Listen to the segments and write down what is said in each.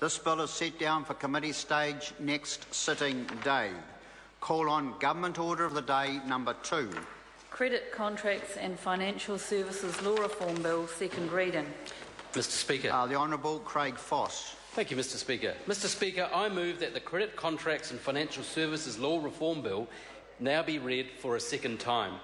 This bill is set down for committee stage next sitting day. Call on Government Order of the Day number 2. Credit Contracts and Financial Services Law Reform Bill, second reading. Mr Speaker. The Honourable Craig Foss. Thank you, Mr Speaker. Mr Speaker, I move that the Credit Contracts and Financial Services Law Reform Bill now be read for a second time.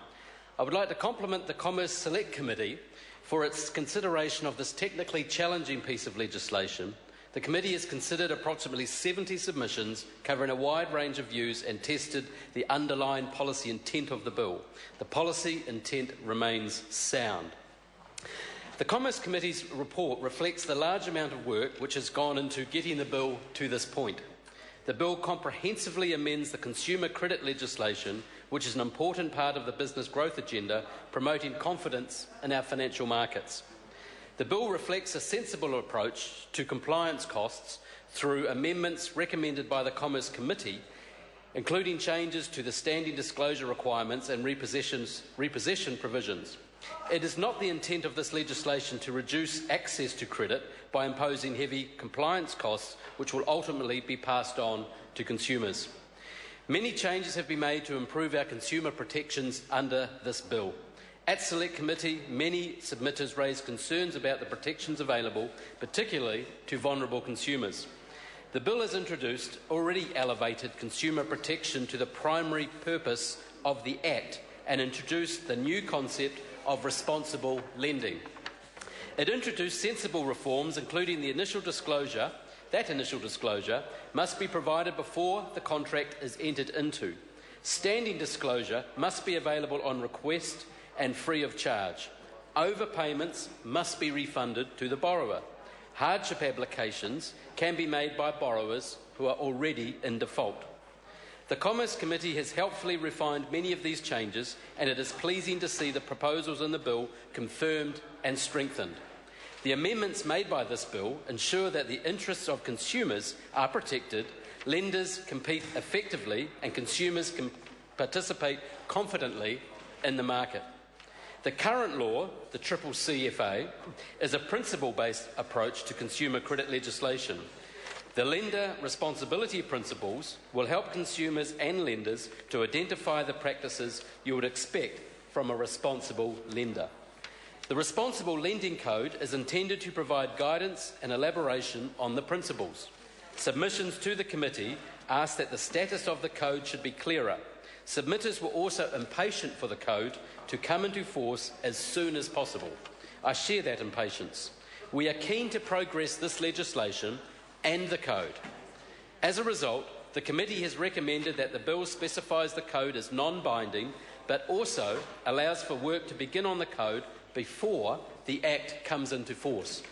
I would like to compliment the Commerce Select Committee for its consideration of this technically challenging piece of legislation. The committee has considered approximately 70 submissions covering a wide range of views and tested the underlying policy intent of the bill. The policy intent remains sound. The Commerce Committee's report reflects the large amount of work which has gone into getting the bill to this point. The bill comprehensively amends the consumer credit legislation, which is an important part of the business growth agenda, promoting confidence in our financial markets. The bill reflects a sensible approach to compliance costs through amendments recommended by the Commerce Committee, including changes to the standing disclosure requirements and repossession provisions. It is not the intent of this legislation to reduce access to credit by imposing heavy compliance costs, which will ultimately be passed on to consumers. Many changes have been made to improve our consumer protections under this bill. At Select Committee, many submitters raised concerns about the protections available, particularly to vulnerable consumers. The bill has introduced already elevated consumer protection to the primary purpose of the Act and introduced the new concept of responsible lending. It introduced sensible reforms, including the initial disclosure. That initial disclosure must be provided before the contract is entered into. Standing disclosure must be available on request and free of charge. Overpayments must be refunded to the borrower. Hardship applications can be made by borrowers who are already in default. The Commerce Committee has helpfully refined many of these changes, and it is pleasing to see the proposals in the bill confirmed and strengthened. The amendments made by this bill ensure that the interests of consumers are protected, lenders compete effectively, and consumers can participate confidently in the market. The current law, the CCCFA, is a principle-based approach to consumer credit legislation. The lender responsibility principles will help consumers and lenders to identify the practices you would expect from a responsible lender. The Responsible Lending Code is intended to provide guidance and elaboration on the principles. Submissions to the committee ask that the status of the code should be clearer. Submitters were also impatient for the code to come into force as soon as possible. I share that impatience. We are keen to progress this legislation and the code. As a result, the committee has recommended that the bill specifies the code as non-binding, but also allows for work to begin on the code before the Act comes into force.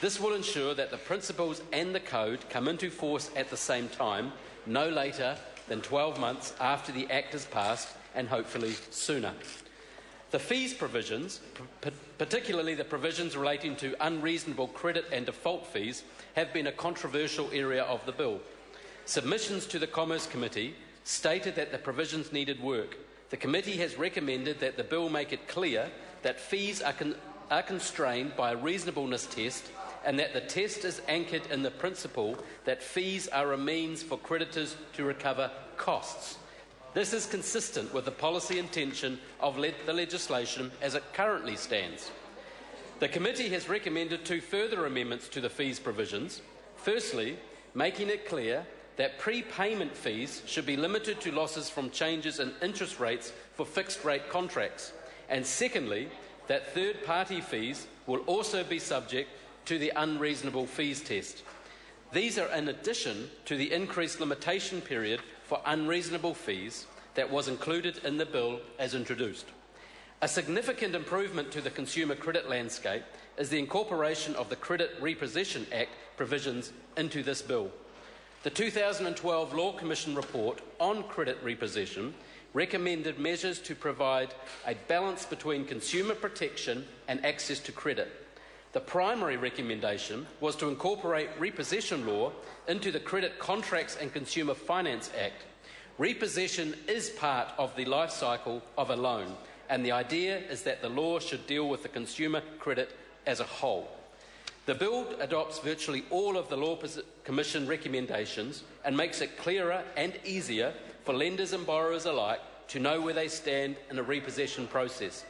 This will ensure that the principles and the code come into force at the same time, no later than 12 months after the Act is passed, and hopefully sooner. The fees provisions, particularly the provisions relating to unreasonable credit and default fees, have been a controversial area of the bill. Submissions to the Commerce Committee stated that the provisions needed work. The committee has recommended that the bill make it clear that fees are constrained by a reasonableness test, and that the test is anchored in the principle that fees are a means for creditors to recover costs. This is consistent with the policy intention of the legislation as it currently stands. The committee has recommended 2 further amendments to the fees provisions. Firstly, making it clear that prepayment fees should be limited to losses from changes in interest rates for fixed-rate contracts. And secondly, that third-party fees will also be subject to the unreasonable fees test. These are in addition to the increased limitation period for unreasonable fees that was included in the bill as introduced. A significant improvement to the consumer credit landscape is the incorporation of the Credit Repossession Act provisions into this bill. The 2012 Law Commission report on credit repossession recommended measures to provide a balance between consumer protection and access to credit. The primary recommendation was to incorporate repossession law into the Credit Contracts and Consumer Finance Act. Repossession is part of the life cycle of a loan, and the idea is that the law should deal with the consumer credit as a whole. The bill adopts virtually all of the Law Commission recommendations and makes it clearer and easier for lenders and borrowers alike to know where they stand in a repossession process.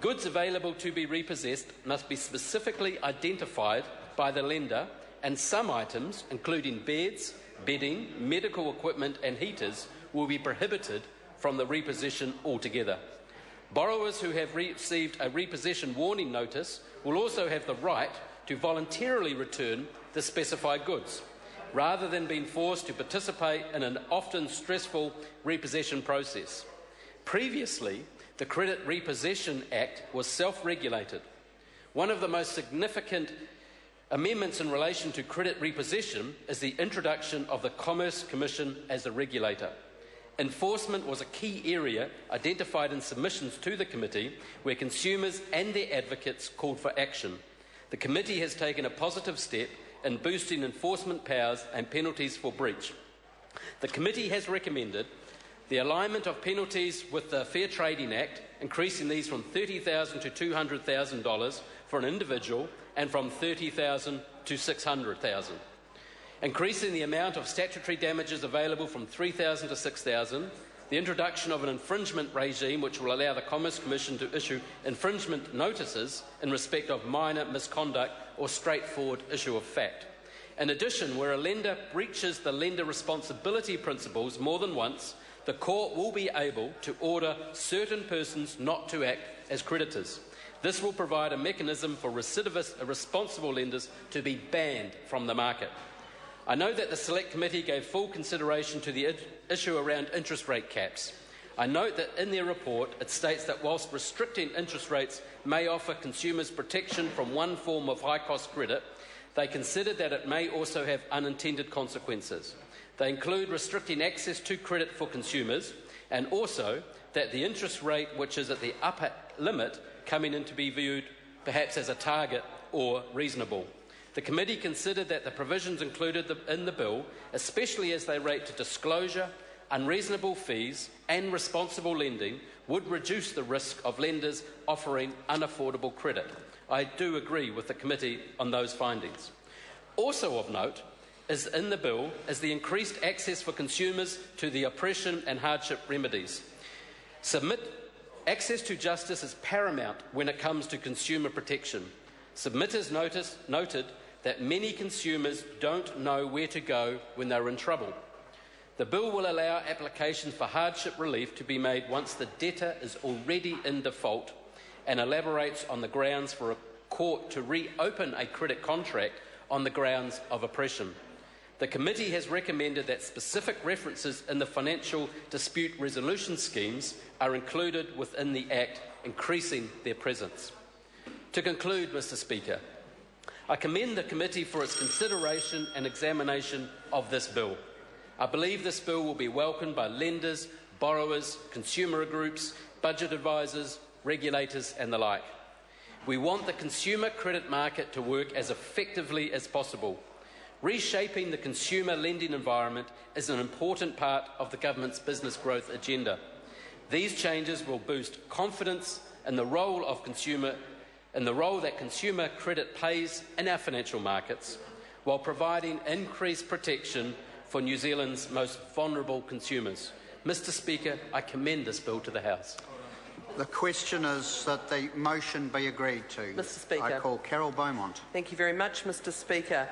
Goods available to be repossessed must be specifically identified by the lender, and some items, including beds, bedding, medical equipment and heaters, will be prohibited from the repossession altogether. Borrowers who have received a repossession warning notice will also have the right to voluntarily return the specified goods, rather than being forced to participate in an often stressful repossession process. Previously, the Credit Repossession Act was self-regulated. One of the most significant amendments in relation to credit repossession is the introduction of the Commerce Commission as a regulator. Enforcement was a key area identified in submissions to the committee where consumers and their advocates called for action. The committee has taken a positive step in boosting enforcement powers and penalties for breach. The committee has recommended the alignment of penalties with the Fair Trading Act, increasing these from $30,000 to $200,000 for an individual and from $30,000 to $600,000. Increasing the amount of statutory damages available from $3,000 to $6,000, the introduction of an infringement regime which will allow the Commerce Commission to issue infringement notices in respect of minor misconduct or straightforward issue of fact. In addition, where a lender breaches the lender responsibility principles more than once, the court will be able to order certain persons not to act as creditors. This will provide a mechanism for recidivist irresponsible lenders to be banned from the market. I know that the Select Committee gave full consideration to the issue around interest rate caps. I note that in their report it states that whilst restricting interest rates may offer consumers protection from one form of high-cost credit, they consider that it may also have unintended consequences. They include restricting access to credit for consumers, and also that the interest rate, which is at the upper limit, coming in to be viewed perhaps as a target or reasonable. The committee considered that the provisions included in the bill, especially as they relate to disclosure, unreasonable fees and responsible lending, would reduce the risk of lenders offering unaffordable credit. I do agree with the committee on those findings. Also of note is in the bill is the increased access for consumers to the oppression and hardship remedies. Access to justice is paramount when it comes to consumer protection. Submitters noted that many consumers don't know where to go when they're in trouble. The bill will allow applications for hardship relief to be made once the debtor is already in default, and elaborates on the grounds for a court to reopen a credit contract on the grounds of oppression. The committee has recommended that specific references in the financial dispute resolution schemes are included within the Act, increasing their presence. To conclude, Mr. Speaker, I commend the committee for its consideration and examination of this bill. I believe this bill will be welcomed by lenders, borrowers, consumer groups, budget advisors, regulators and the like. We want the consumer credit market to work as effectively as possible. Reshaping the consumer lending environment is an important part of the government's business growth agenda. These changes will boost confidence in the role that consumer credit plays in our financial markets, while providing increased protection for New Zealand's most vulnerable consumers. Mr. Speaker, I commend this bill to the House. The question is that the motion be agreed to. Mr. Speaker. I call Carol Beaumont. Thank you very much, Mr. Speaker.